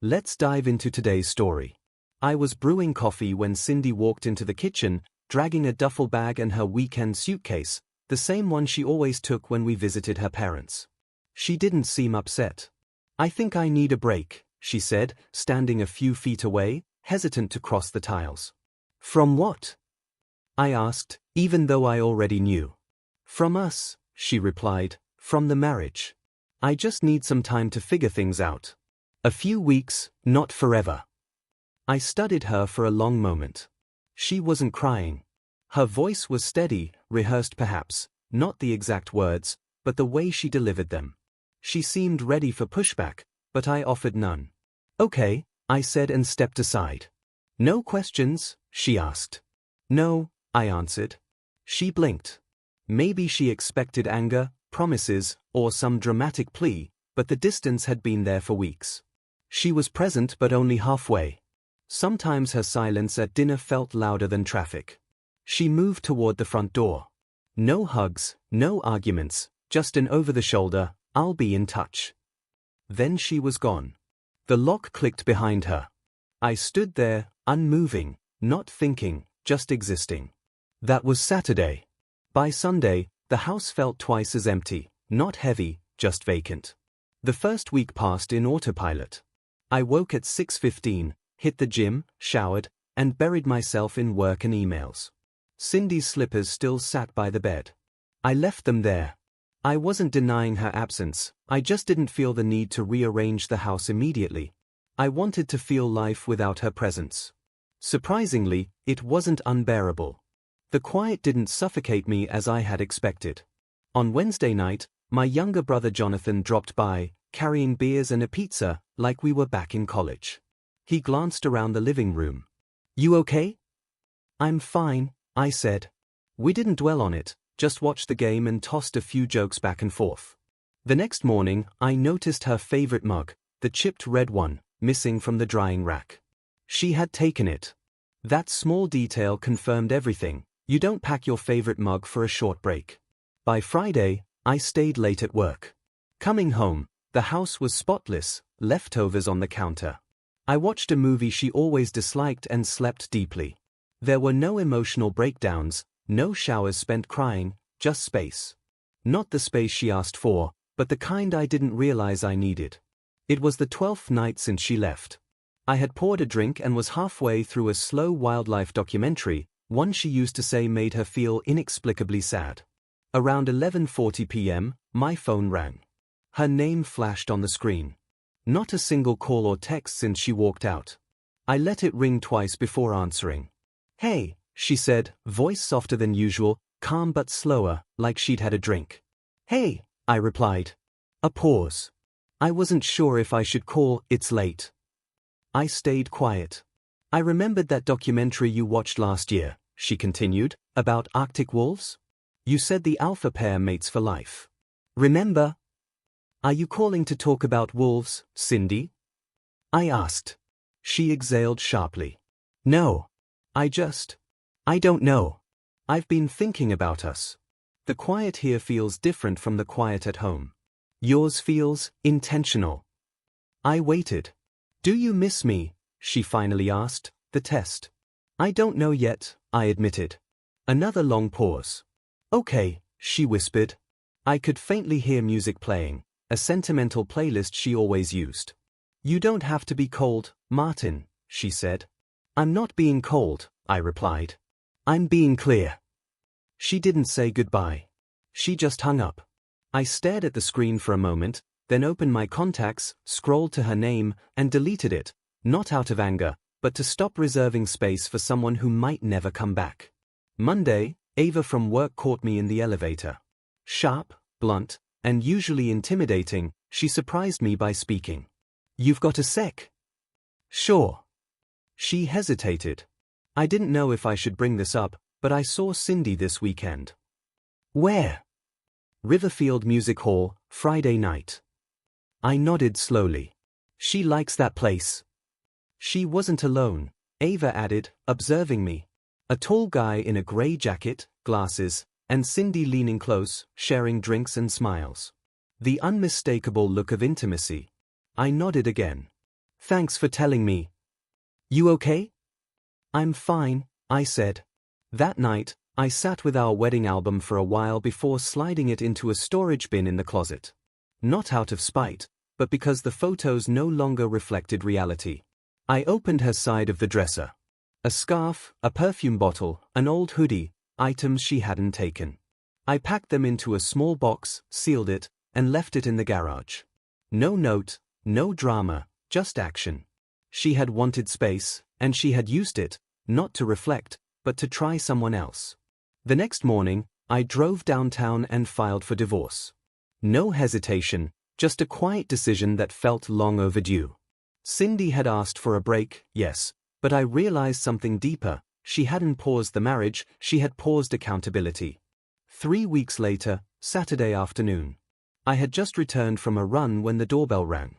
Let's dive into today's story. I was brewing coffee when Cindy walked into the kitchen, dragging a duffel bag and her weekend suitcase, the same one she always took when we visited her parents. She didn't seem upset. "I think I need a break," she said, standing a few feet away, hesitant to cross the tiles. "From what?" I asked, even though I already knew. "From us," she replied, "from the marriage. I just need some time to figure things out. A few weeks, not forever." I studied her for a long moment. She wasn't crying. Her voice was steady, rehearsed perhaps, not the exact words, but the way she delivered them. She seemed ready for pushback, but I offered none. "Okay," I said and stepped aside. "No questions?" she asked. "No," I answered. She blinked. Maybe she expected anger, promises, or some dramatic plea, but the distance had been there for weeks. She was present but only halfway. Sometimes her silence at dinner felt louder than traffic. She moved toward the front door. No hugs, no arguments, just an over-the-shoulder, "I'll be in touch." Then she was gone. The lock clicked behind her. I stood there, unmoving, not thinking, just existing. That was Saturday. By Sunday, the house felt twice as empty, not heavy, just vacant. The first week passed in autopilot. I woke at 6:15, hit the gym, showered, and buried myself in work and emails. Cindy's slippers still sat by the bed. I left them there. I wasn't denying her absence, I just didn't feel the need to rearrange the house immediately. I wanted to feel life without her presence. Surprisingly, it wasn't unbearable. The quiet didn't suffocate me as I had expected. On Wednesday night, my younger brother Jonathan dropped by, carrying beers and a pizza, like we were back in college. He glanced around the living room. "You okay?" "I'm fine," I said. We didn't dwell on it, just watched the game and tossed a few jokes back and forth. The next morning, I noticed her favorite mug, the chipped red one, missing from the drying rack. She had taken it. That small detail confirmed everything. You don't pack your favorite mug for a short break. By Friday, I stayed late at work. Coming home, the house was spotless, leftovers on the counter. I watched a movie she always disliked and slept deeply. There were no emotional breakdowns, no showers spent crying, just space. Not the space she asked for, but the kind I didn't realize I needed. It was the 12th night since she left. I had poured a drink and was halfway through a slow wildlife documentary, one she used to say made her feel inexplicably sad. Around 11:40 p.m., my phone rang. Her name flashed on the screen. Not a single call or text since she walked out. I let it ring twice before answering. "Hey," she said, voice softer than usual, calm but slower, like she'd had a drink. "Hey," I replied. A pause. I wasn't sure if I should call. "It's late." I stayed quiet. "I remembered that documentary you watched last year," she continued, "about Arctic wolves? You said the alpha pair mates for life. Remember? Are you calling to talk about wolves, Cindy?" I asked. She exhaled sharply. "No. I don't know. I've been thinking about us. The quiet here feels different from the quiet at home. Yours feels intentional." I waited. "Do you miss me?" she finally asked, the test. "I don't know yet," I admitted. Another long pause. "Okay," she whispered. I could faintly hear music playing, a sentimental playlist she always used. "You don't have to be cold, Martin," she said. "I'm not being cold," I replied. "I'm being clear." She didn't say goodbye. She just hung up. I stared at the screen for a moment, then opened my contacts, scrolled to her name, and deleted it, not out of anger, but to stop reserving space for someone who might never come back. Monday, Ava from work caught me in the elevator. Sharp, blunt, and usually intimidating, she surprised me by speaking. "You've got a sec?" "Sure." She hesitated. I didn't know if I should bring this up, but I saw Cindy this weekend. "Where?" "Riverfield Music Hall, Friday night." I nodded slowly. "She likes that place." She wasn't alone, Ava added, observing me. A tall guy in a gray jacket, glasses, and Cindy leaning close, sharing drinks and smiles. The unmistakable look of intimacy. I nodded again. Thanks for telling me. You okay? I'm fine, I said. That night, I sat with our wedding album for a while before sliding it into a storage bin in the closet. Not out of spite, but because the photos no longer reflected reality. I opened her side of the dresser. A scarf, a perfume bottle, an old hoodie, items she hadn't taken. I packed them into a small box, sealed it, and left it in the garage. No note, no drama, just action. She had wanted space, and she had used it, not to reflect, but to try someone else. The next morning, I drove downtown and filed for divorce. No hesitation, just a quiet decision that felt long overdue. Cindy had asked for a break, yes, but I realized something deeper. She hadn't paused the marriage, she had paused accountability. 3 weeks later, Saturday afternoon. I had just returned from a run when the doorbell rang.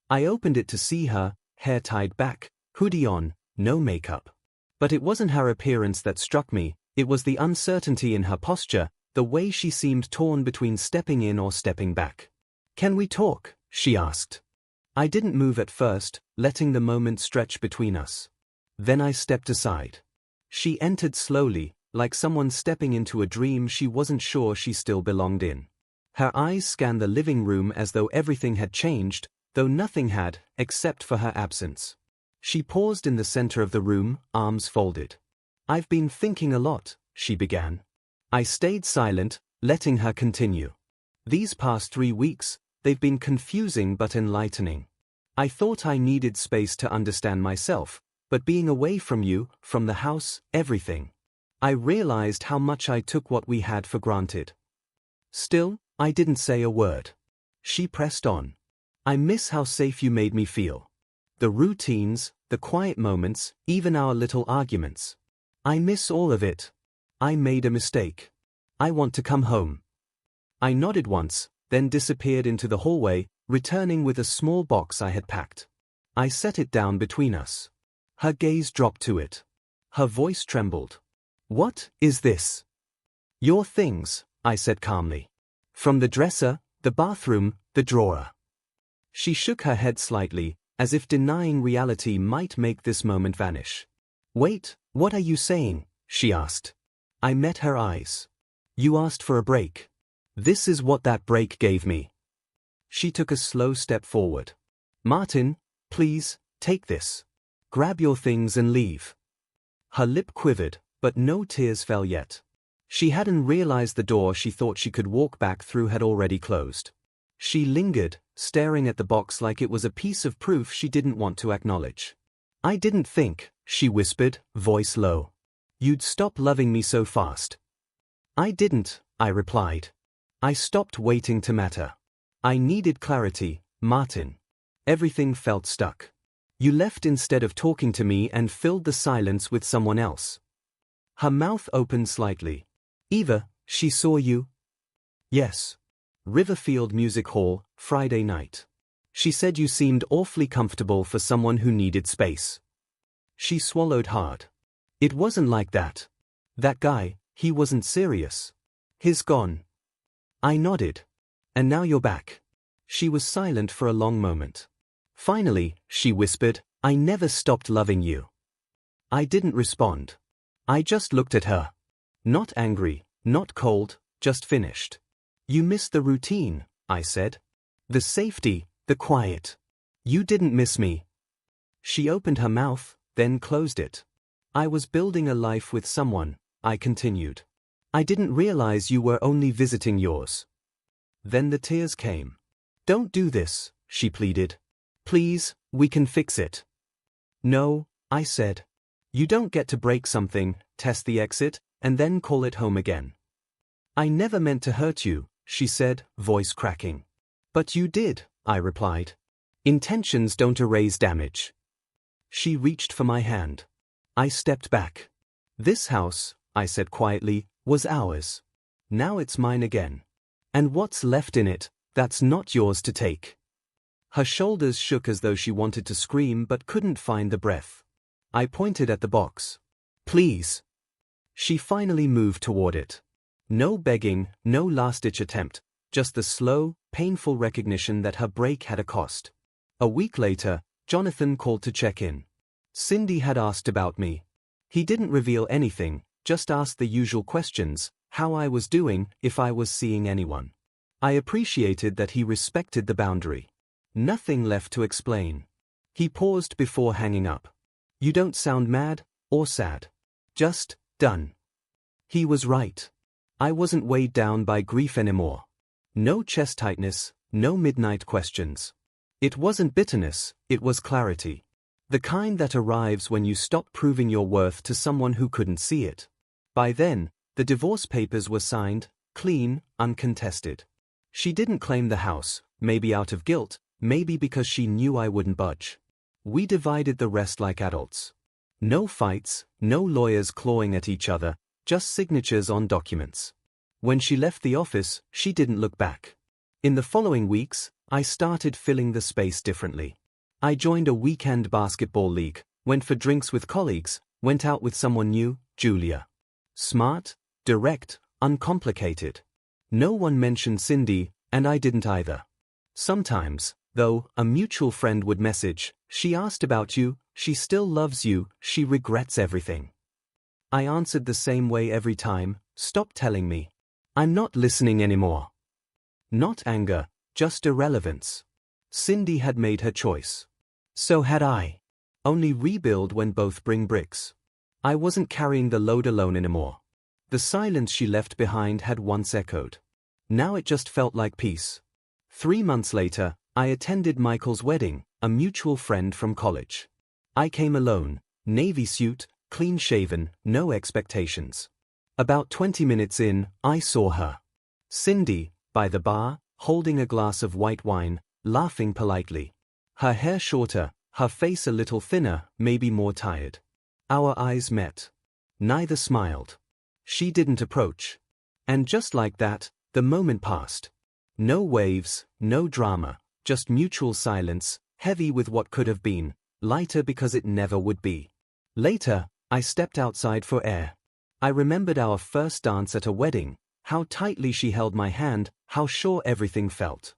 I opened it to see her, hair tied back, hoodie on, no makeup. But it wasn't her appearance that struck me, it was the uncertainty in her posture, the way she seemed torn between stepping in or stepping back. "Can we talk?" she asked. I didn't move at first, letting the moment stretch between us. Then I stepped aside. She entered slowly, like someone stepping into a dream she wasn't sure she still belonged in. Her eyes scanned the living room as though everything had changed, though nothing had, except for her absence. She paused in the center of the room, arms folded. "I've been thinking a lot," she began. I stayed silent, letting her continue. "These past 3 weeks, they've been confusing but enlightening. I thought I needed space to understand myself, but being away from you, from the house, everything. I realized how much I took what we had for granted." Still, I didn't say a word. She pressed on. "I miss how safe you made me feel. The routines, the quiet moments, even our little arguments. I miss all of it. I made a mistake. I want to come home." I nodded once, then disappeared into the hallway, returning with a small box I had packed. I set it down between us. Her gaze dropped to it. Her voice trembled. "What is this?" "Your things," I said calmly. "From the dresser, the bathroom, the drawer." She shook her head slightly, as if denying reality might make this moment vanish. "Wait, what are you saying?" she asked. I met her eyes. "You asked for a break. This is what that break gave me." She took a slow step forward. "Martin, please, take this. Grab your things and leave." Her lip quivered, but no tears fell yet. She hadn't realized the door she thought she could walk back through had already closed. She lingered, staring at the box like it was a piece of proof she didn't want to acknowledge. "I didn't think," she whispered, voice low, "you'd stop loving me so fast." "I didn't," I replied. "I stopped waiting to matter. I needed clarity, Martin. Everything felt stuck. You left instead of talking to me and filled the silence with someone else." Her mouth opened slightly. "Eva, she saw you?" "Yes. Riverfield Music Hall, Friday night. She said you seemed awfully comfortable for someone who needed space." She swallowed hard. "It wasn't like that. That guy, he wasn't serious. He's gone." I nodded. "And now you're back." She was silent for a long moment. Finally, she whispered, "I never stopped loving you." I didn't respond. I just looked at her. Not angry, not cold, just finished. "You missed the routine," I said. "The safety, the quiet. You didn't miss me." She opened her mouth, then closed it. "I was building a life with someone," I continued. "I didn't realize you were only visiting yours." Then the tears came. "Don't do this," she pleaded. "Please, we can fix it." "No," I said. "You don't get to break something, test the exit, and then call it home again." "I never meant to hurt you," she said, voice cracking. "But you did," I replied. "Intentions don't erase damage." She reached for my hand. I stepped back. "This house," I said quietly, "was ours. Now it's mine again. And what's left in it, that's not yours to take." Her shoulders shook as though she wanted to scream but couldn't find the breath. I pointed at the box. "Please." She finally moved toward it. No begging, no last-ditch attempt, just the slow, painful recognition that her break had a cost. A week later, Jonathan called to check in. Cindy had asked about me. He didn't reveal anything, just asked the usual questions, how I was doing, if I was seeing anyone. I appreciated that he respected the boundary. Nothing left to explain. He paused before hanging up. You don't sound mad or sad. Just done. He was right. I wasn't weighed down by grief anymore. No chest tightness, no midnight questions. It wasn't bitterness, it was clarity. The kind that arrives when you stop proving your worth to someone who couldn't see it. By then, the divorce papers were signed, clean, uncontested. She didn't claim the house, maybe out of guilt, maybe because she knew I wouldn't budge. We divided the rest like adults. No fights, no lawyers clawing at each other, just signatures on documents. When she left the office, she didn't look back. In the following weeks, I started filling the space differently. I joined a weekend basketball league, went for drinks with colleagues, went out with someone new, Julia. Smart, direct, uncomplicated. No one mentioned Cindy, and I didn't either. Sometimes, though, a mutual friend would message, she asked about you, she still loves you, she regrets everything. I answered the same way every time, stop telling me. I'm not listening anymore. Not anger, just irrelevance. Cindy had made her choice. So had I. Only rebuild when both bring bricks. I wasn't carrying the load alone anymore. The silence she left behind had once echoed. Now it just felt like peace. 3 months later, I attended Michael's wedding, a mutual friend from college. I came alone, navy suit, clean-shaven, no expectations. About 20 minutes in, I saw her. Cindy, by the bar, holding a glass of white wine, laughing politely. Her hair shorter, her face a little thinner, maybe more tired. Our eyes met. Neither smiled. She didn't approach. And just like that, the moment passed. No waves, no drama, just mutual silence, heavy with what could have been, lighter because it never would be. Later, I stepped outside for air. I remembered our first dance at a wedding, how tightly she held my hand, how sure everything felt.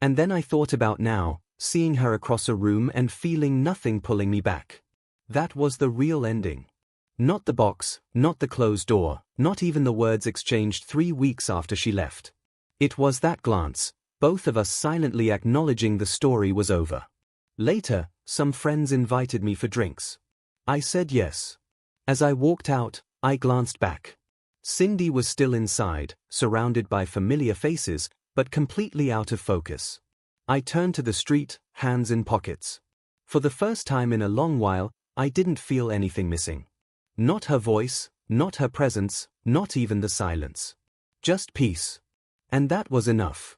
And then I thought about now, seeing her across a room and feeling nothing pulling me back. That was the real ending. Not the box, not the closed door, not even the words exchanged 3 weeks after she left. It was that glance, both of us silently acknowledging the story was over. Later, some friends invited me for drinks. I said yes. As I walked out, I glanced back. Cindy was still inside, surrounded by familiar faces, but completely out of focus. I turned to the street, hands in pockets. For the first time in a long while, I didn't feel anything missing. Not her voice, not her presence, not even the silence. Just peace. And that was enough.